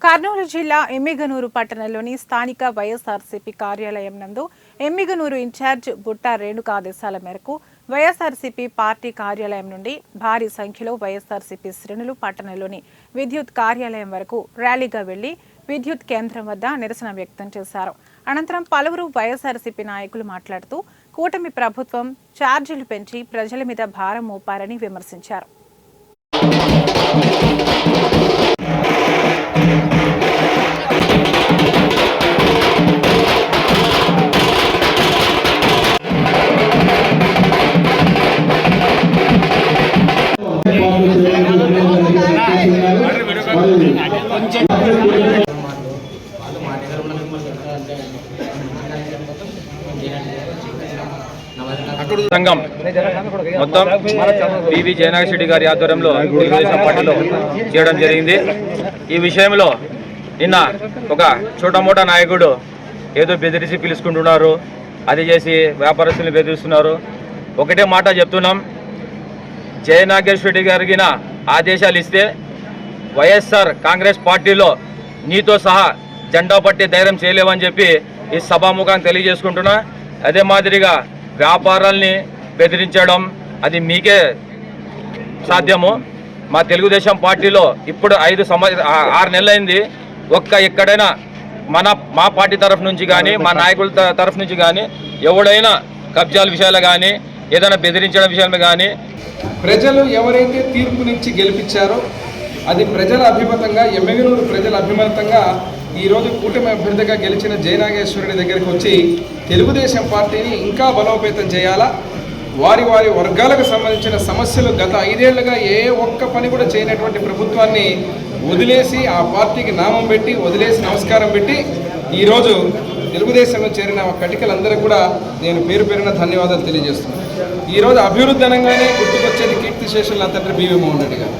కర్నూలు జిల్లా ఎమ్మిగనూరు పట్టణంలోని స్థానిక వైఎస్ఆర్సీపీ కార్యాలయం నందు ఎమ్మిగనూరు ఇన్ఛార్జ్ బుట్టా రేణుక ఆదేశాల మేరకు వైఎస్ఆర్సీపీ పార్టీ కార్యాలయం నుండి భారీ సంఖ్యలో వైఎస్ఆర్సీపీ శ్రేణులు పట్టణంలోని విద్యుత్ కార్యాలయం వరకు ర్యాలీగా వెళ్లి విద్యుత్ కేంద్రం వద్ద నిరసన వ్యక్తం చేశారు. అనంతరం పలువురు వైఎస్ఆర్సీపీ నాయకులు మాట్లాడుతూ కూటమి ప్రభుత్వం ఛార్జీలు పెంచి ప్రజల మీద భారం మోపారని విమర్శించారు. సంఘం మొత్తం పివి జయనాగేశ్వర రెడ్డి గారి ఆధ్వర్యంలో తెలుగుదేశం పార్టీలో చేయడం జరిగింది. ఈ విషయంలో నిన్న ఒక చోటమోటా నాయకుడు ఏదో బెదిరించి పిలుచుకుంటున్నారు, అది చేసి వ్యాపారస్తులను బెదిరిస్తున్నారు. ఒకటే మాట చెప్తున్నాం, జయనాగేశ్వర రెడ్డి గారికి ఆదేశాలు ఇస్తే వైఎస్ఆర్ కాంగ్రెస్ పార్టీలో నీతో సహా జెండా పట్టి ధైర్యం చేయలేవని చెప్పి ఈ సభాముఖంగా తెలియజేసుకుంటున్నా. అదే మాదిరిగా వ్యాపారాల్ని బెదిరించడం అది మీకే సాధ్యము. మా తెలుగుదేశం పార్టీలో ఇప్పుడు 6 నెలలైంది. ఎక్కడైనా మా పార్టీ తరఫు నుంచి కానీ మా నాయకుల తరఫు నుంచి కానీ ఎవడైనా కబ్జాల విషయాలు కానీ ఏదైనా బెదిరించడం విషయాలు కానీ ప్రజలు ఎవరైతే తీర్పునిచ్చి గెలిపించారో అది ప్రజల అభిమతంగా ఎమ్మిగనూరు ప్రజల అభిమతంగా ఈరోజు కూటమి అభ్యర్థిగా గెలిచిన జయనాగేశ్వరుడి దగ్గరికి వచ్చి తెలుగుదేశం పార్టీని ఇంకా బలోపేతం చేయాలా, వారి వర్గాలకు సంబంధించిన సమస్యలు గత 5 ఏళ్లుగా ఏ ఒక్క పని కూడా చేయనటువంటి ప్రభుత్వాన్ని వదిలేసి ఆ పార్టీకి నామం పెట్టి వదిలేసి నమస్కారం పెట్టి ఈరోజు తెలుగుదేశంలో చేరిన కటికలందరూ కూడా నేను పేరు పేరున ధన్యవాదాలు తెలియజేస్తున్నాను. ఈరోజు అభివృద్ధి అనగానే గుర్తుకొచ్చేది కీర్తిశేషుల తండ్రి బివి మోహన్ రెడ్డి గారు.